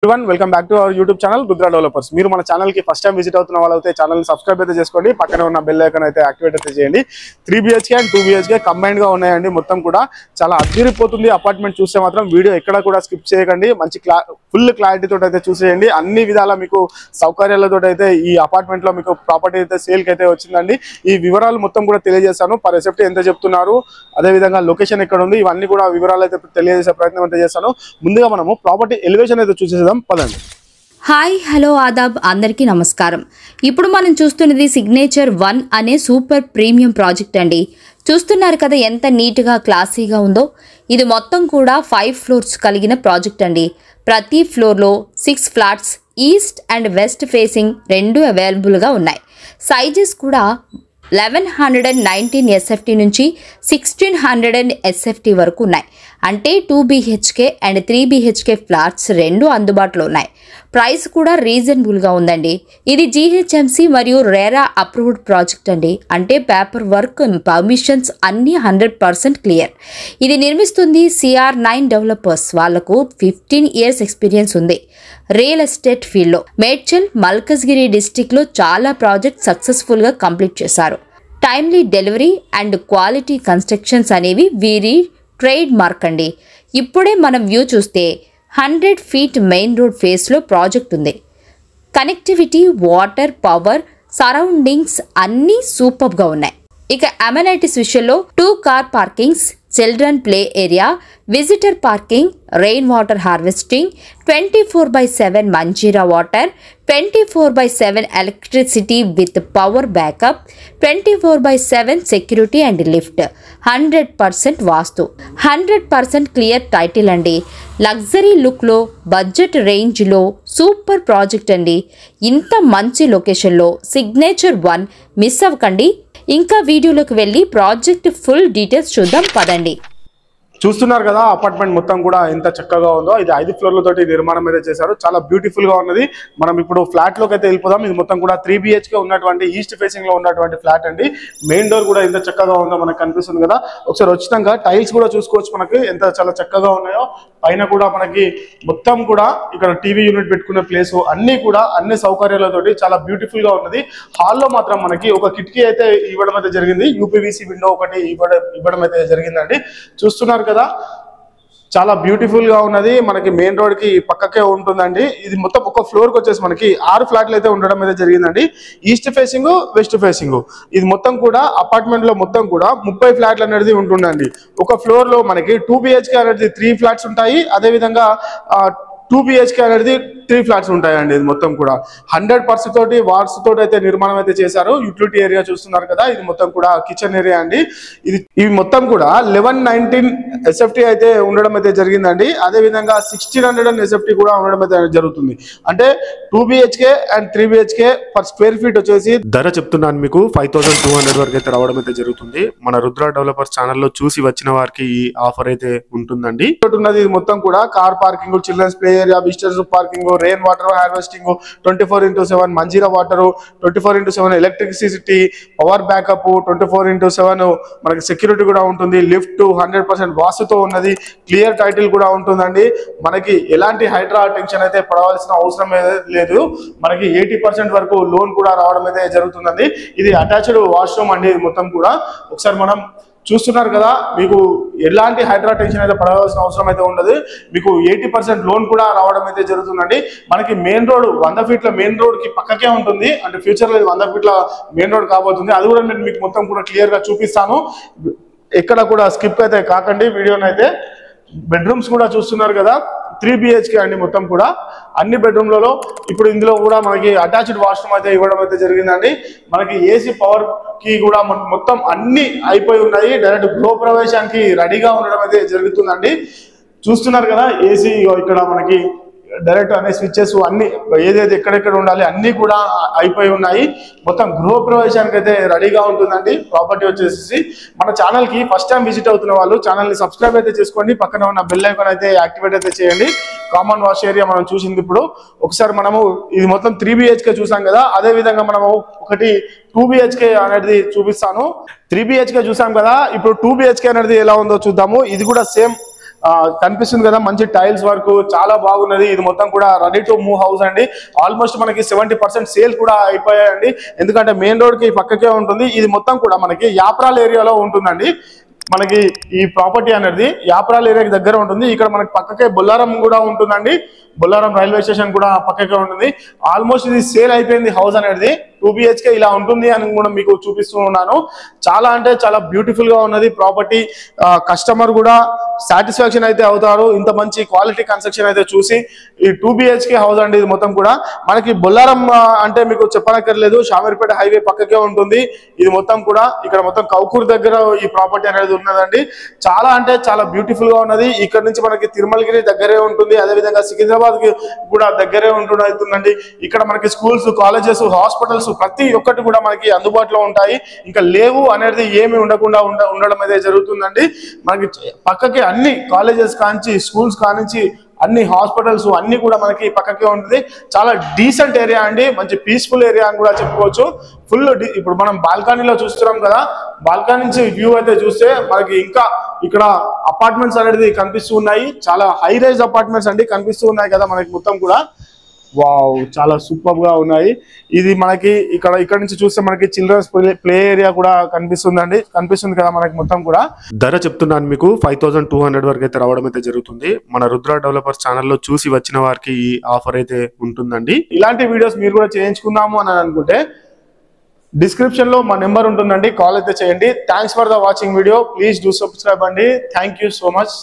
everyone, welcome back to our YouTube channel Rudra Developers. మీరు మన channel కి first time visit అవుతున్న వాళ్ళైతే ఛానల్ ని సబ్స్క్రైబ్ అయితే చేసుకోండి, పక్కనే ఉన్న బెల్ ఐకాన్ అయితే యాక్టివేట్ అయితే చేయండి. 3 BHK అండ్ 2 BHK కంబైన్డ్ గా ఉన్నాయండి. మొత్తం కూడా చాలా అద్భుతపోతుంది. అపార్ట్మెంట్ చూస్తే మాత్రం వీడియో ఎక్కడ కూడా స్కిప్ చేయకండి, మంచి ఫుల్ క్లారిటీ తోటి అయితే చూసేయండి. అన్ని విధాల మీకు సౌకర్యాలతో అయితే ఈ అపార్ట్మెంట్ లో మీకు ప్రాపర్టీ అయితే సేల్ కి అయితే వచ్చిందండి. ఈ వివరాలు మొత్తం కూడా తెలియజేస్తాను. పర్ ఎసెప్టీ ఎంత చెప్తున్నారు, అదే విధంగా లొకేషన్ ఎక్కడ ఉంది, ఇవన్నీ కూడా వివరాలు అయితే తెలియజేసే ప్రయత్నం అయితే చేస్తాను. ముందుగా మనము ప్రాపర్టీ ఎలివేషన్ అయితే చూసేద్దాం. పదండి. హాయ్ హలో ఆదాబ్, అందరికీ నమస్కారం. ఇప్పుడు మనం చూస్తున్నది సిగ్నేచర్ 1 అనే సూపర్ ప్రీమియం ప్రాజెక్ట్ అండి. చూస్తున్నారు కదా ఎంత నీట్గా క్లాసీగా ఉందో. ఇది మొత్తం కూడా 5 ఫ్లోర్స్ కలిగిన ప్రాజెక్ట్ అండి. ప్రతి ఫ్లోర్లో 6 flats east and west facing రెండు అవైలబుల్గా ఉన్నాయి. సైజెస్ కూడా 1119 SFT నుంచి 1600 SFT వరకు ఉన్నాయి. అంటే 2 BHK అండ్ 3 BHK ఫ్లాట్స్ రెండు అందుబాటులో ఉన్నాయి. ప్రైస్ కూడా రీజనబుల్గా ఉందండి. ఇది GHMC మరియు రేరా అప్రూవ్డ్ ప్రాజెక్ట్ అండి. అంటే పేపర్ వర్క్, పర్మిషన్స్ అన్నీ 100% క్లియర్. ఇది నిర్మిస్తుంది CR9 డెవలపర్స్. వాళ్లకు 15 ఇయర్స్ ఎక్స్పీరియన్స్ ఉంది రియల్ ఎస్టేట్ ఫీల్డ్లో. మేడ్చల్, మల్కజ్గిరి డిస్టిక్లో చాలా ప్రాజెక్ట్ సక్సెస్ఫుల్గా కంప్లీట్ చేశారు. Timely delivery and quality constructions అనేవి వీరి ట్రేడ్ మార్క్ అండి. ఇప్పుడే మనం వ్యూ చూస్తే 100 feet మెయిన్ రోడ్ ఫేస్లో ప్రాజెక్ట్ ఉంది. కనెక్టివిటీ, వాటర్, పవర్, సరౌండింగ్స్ అన్నీ సూపర్గా ఉన్నాయి. ఇక అమెనిటీస్ విషయంలో 2 car parkings, children play area, visitor parking, rain water harvesting, 24/7 Manjira water, 24/7 electricity with power backup, 24/7 security and lift, 100% vastu, 100% clear title అండి. లగ్జరీ లుక్లో, బడ్జెట్ రేంజ్లో సూపర్ ప్రాజెక్ట్ అండి. ఇంత మంచి లొకేషన్లో సిగ్నేచర్ 1 మిస్ అవ్వకండి. ఇంకా వీడియోలోకి వెళ్ళి ప్రాజెక్ట్ ఫుల్ డీటెయిల్స్ చూద్దాం పదండి. చూస్తున్నారు కదా అపార్ట్మెంట్ మొత్తం కూడా ఎంత చక్కగా ఉందో. ఇది 5 ఫ్లోర్లతోటి నిర్మాణం అయితే చేశారు. చాలా బ్యూటిఫుల్ గా ఉన్నది. మనం ఇప్పుడు ఫ్లాట్ లోకి అయితే వెళ్ళిపోదాం. ఇది మొత్తం కూడా 3 BHK ఉన్నటువంటి ఈస్ట్ ఫేసింగ్ లో ఉన్నటువంటి ఫ్లాట్ అండి. మెయిన్ డోర్ కూడా ఎంత చక్కగా ఉందో మనకు కనిపిస్తుంది కదా. ఒకసారి వచ్చినాక టైల్స్ కూడా చూసుకోవచ్చు, మనకి ఎంత చాలా చక్కగా ఉన్నాయో. పైన కూడా మనకి మొత్తం కూడా ఇక్కడ టీవీ యూనిట్ పెట్టుకునే ప్లేస్ అన్ని కూడా అన్ని సౌకర్యాలతోటి చాలా బ్యూటిఫుల్ గా ఉన్నది. హాల్లో మాత్రం మనకి ఒక కిటికీ అయితే ఇవ్వడం అయితే జరిగింది. UPVC విండో ఒకటి ఇవ్వడం అయితే జరిగిందండి. చూస్తున్నారు కదా, చాలా బ్యూటిఫుల్ గా ఉన్నది. మనకి మెయిన్ రోడ్ కి పక్కకే ఉంటుందండి. ఇది మొత్తం ఒక ఫ్లోర్ కి వచ్చేసి మనకి 6 ఫ్లాట్లు అయితే ఉండడం అయితే జరిగిందండి. East facing, west facing. ఇది మొత్తం కూడా అపార్ట్మెంట్ లో మొత్తం కూడా 30 ఫ్లాట్లు అనేది ఉంటుందండి. ఒక ఫ్లోర్ లో మనకి 2 BHK అనేది 3 ఫ్లాట్స్ ఉంటాయి. అదే విధంగా 2 BHK అనేది 3 ఫ్లాట్స్ ఉంటాయండి. ఇది మొత్తం కూడా 100% తోటి వార్డ్స్ తోటి అయితే నిర్మాణం అయితే చేశారు. యూటిలిటీ ఏరియా చూస్తున్నారు కదా, ఇది మొత్తం కూడా కిచెన్ ఏరియా అండి. ఇవి మొత్తం కూడా 1119 SFT అయితే ఉండడం అయితే జరిగిందండి. అదే విధంగా 1600 SFT కూడా ఉండడం అయితే జరుగుతుంది. అంటే 2 BHK and 3 BHK per square feet వచ్చేసి ధర చెప్తున్నాను మీకు 5200 వరకు అయితే రావడం అయితే జరుగుతుంది. మన రుద్ర డెవలపర్స్ ఛానల్లో చూసి వచ్చిన వారికి ఈ ఆఫర్ అయితే ఉంటుందండి. ఉన్నది మొత్తం కూడా car parking, children's play area, visitors parking, rain water harvesting, 24/7 Manjira water, 24/7 electricity, power backup, 24/7 మనకి సెక్యూరిటీ కూడా ఉంటుంది. లిఫ్ట్ 100% వాస్తుతో ఉన్నది. క్లియర్ టైటిల్ కూడా ఉంటుందండి. మనకి ఎలాంటి హైడ్రా టెన్షన్ అయితే పడవలసిన అవసరం లేదు. మనకి 80% వరకు లోన్ కూడా రావడం అయితే జరుగుతుందండి. ఇది అటాచ్డ్ వాష్రూమ్ అండి. మొత్తం కూడా ఒకసారి మనం చూస్తున్నారు కదా, మీకు ఎలాంటి హైడ్రా టెన్షన్ అయితే పడవలసిన అవసరం అయితే ఉండదు. మీకు 80% లోన్ కూడా రావడం అయితే జరుగుతుందండి. మనకి మెయిన్ రోడ్ 100 ఫీట్ల మెయిన్ రోడ్ కి పక్కకే ఉంటుంది. అంటే ఫ్యూచర్ లో 100 ఫీట్ల మెయిన్ రోడ్ కాబోతుంది. అది కూడా నేను మీకు మొత్తం కూడా క్లియర్ గా చూపిస్తాను. ఎక్కడ కూడా స్కిప్ అయితే కాకండి వీడియోని అయితే. బెడ్రూమ్స్ కూడా చూస్తున్నారు కదా, 3 BHK అండి. మొత్తం కూడా అన్ని బెడ్రూమ్లలో ఇప్పుడు ఇందులో కూడా మనకి అటాచ్డ్ వాష్రూమ్ అయితే ఇవ్వడం అయితే జరిగిందండి. మనకి AC పవర్ కి కూడా మొత్తం అన్ని అయిపోయి ఉన్నాయి. డైరెక్ట్ గృహ ప్రవేశానికి రెడీగా ఉండడం అయితే జరుగుతుందండి. చూస్తున్నారు కదా, AC ఇక్కడ మనకి డైరెక్ట్ అనే స్విచ్చెస్ అన్ని ఏదైతే ఎక్కడెక్కడ ఉండాలి అన్ని కూడా అయిపోయి ఉన్నాయి. మొత్తం గృహ ప్రవేశానికి అయితే రెడీగా ఉంటుందండి. ప్రాపర్టీ వచ్చేసి మన ఛానల్ కి ఫస్ట్ టైం విజిట్ అవుతున్న వాళ్ళు ఛానల్ ని సబ్స్క్రైబ్ అయితే చేసుకోండి, పక్కన ఉన్న బెల్ ఐకాన్ అయితే యాక్టివేట్ అయితే చేయండి. కామన్ వాష్ ఏరియా మనం చూసింది. ఇప్పుడు ఒకసారి మనము ఇది మొత్తం 3 BHK చూసాం కదా, అదే విధంగా మనము ఒకటి 2 BHK అనేది చూపిస్తాను. 3 BHK చూసాం కదా, ఇప్పుడు 2 BHK అనేది ఎలా ఉందో చూద్దాము. ఇది కూడా సేమ్ కనిపిస్తుంది కదా, మంచి టైల్స్ వర్క్ చాలా బాగున్నది. ఇది మొత్తం కూడా రెడీ టు మూవ్ హౌస్ అండి. ఆల్మోస్ట్ మనకి 70% సేల్ కూడా అయిపోయాయండి. ఎందుకంటే మెయిన్ రోడ్ కి పక్కకే ఉంటుంది. ఇది మొత్తం కూడా మనకి యాప్రాల్ ఏరియాలో ఉంటుందండి. మనకి ఈ ప్రాపర్టీ అనేది యాప్రాల్ ఏరియాకి దగ్గర ఉంటుంది. ఇక్కడ మనకి పక్కకే బొల్లారం కూడా ఉంటుందండి. బొల్లారం రైల్వే స్టేషన్ కూడా పక్కకే ఉంటుంది. ఆల్మోస్ట్ ఇది సేల్ అయిపోయింది హౌస్ అనేది. 2 BHK ఇలా ఉంటుంది అని కూడా మీకు చూపిస్తూ ఉన్నాను. చాలా అంటే చాలా బ్యూటిఫుల్ గా ఉన్నది ప్రాపర్టీ. కస్టమర్ కూడా సాటిస్ఫాక్షన్ అయితే అవుతారు. ఇంత మంచి క్వాలిటీ కన్స్ట్రక్షన్ అయితే చూసి. ఈ 2 BHK హౌస్ అండి. ఇది మొత్తం కూడా మనకి బొల్లారం అంటే మీకు చెప్పనక్కర్లేదు, షామీర్పేట హైవే పక్కకే ఉంటుంది. ఇది మొత్తం కూడా ఇక్కడ మొత్తం కౌకూర్ దగ్గర ఈ ప్రాపర్టీ అనేది ఉన్నదండి. చాలా అంటే చాలా బ్యూటిఫుల్ గా ఉన్నది. ఇక్కడ నుంచి మనకి తిరుమలగిరి దగ్గరే ఉంటుంది. అదేవిధంగా సికింద్రాబాద్ కి కూడా దగ్గరే ఉంటుందండి. ఇక్కడ మనకి స్కూల్స్, కాలేజెస్, హాస్పిటల్స్ ప్రతి ఒక్కటి కూడా మనకి అందుబాటులో ఉంటాయి. ఇంకా లేవు అనేది ఏమి ఉండకుండా ఉండడం అయితే జరుగుతుందండి. మనకి పక్కకి అన్ని కాలేజెస్ కానించి, స్కూల్స్ కానించి, అన్ని హాస్పిటల్స్ అన్ని కూడా మనకి పక్కకే ఉంటుంది. చాలా డీసెంట్ ఏరియా అండి. మంచి పీస్ఫుల్ ఏరియా అని కూడా చెప్పుకోవచ్చు. ఫుల్ ఇప్పుడు మనం బాల్కనీలో చూస్తున్నాం కదా, బాల్కనీ నుంచి వ్యూ అయితే చూస్తే మనకి ఇంకా ఇక్కడ అపార్ట్మెంట్స్ అనేది కనిపిస్తూ ఉన్నాయి. చాలా హై రైజ్ అపార్ట్మెంట్స్ అండి కనిపిస్తూ ఉన్నాయి కదా మనకి మొత్తం కూడా. వావ్, చాలా సూపర్ గా ఉన్నాయి. ఇది మనకి ఇక్కడ నుంచి చూస్తే మనకి చిల్డ్రన్స్ ప్లే ఏరియా కూడా కనిపిస్తుంది కదా మనకి మొత్తం కూడా. ధర చెప్తున్నాను మీకు 5200 వరకు అయితే రావడం అయితే జరుగుతుంది. మన రుద్ర డెవలపర్స్ ఛానల్లో చూసి వచ్చిన వారికి ఈ ఆఫర్ అయితే ఉంటుందండి. ఇలాంటి వీడియోస్ మీరు కూడా చేయించుకుందాము అని అనుకుంటే డిస్క్రిప్షన్ లో మా నెంబర్ ఉంటుందండి, కాల్ అయితే చేయండి. Thanks for the watching video. Please do subscribe అండి. Thank you so much.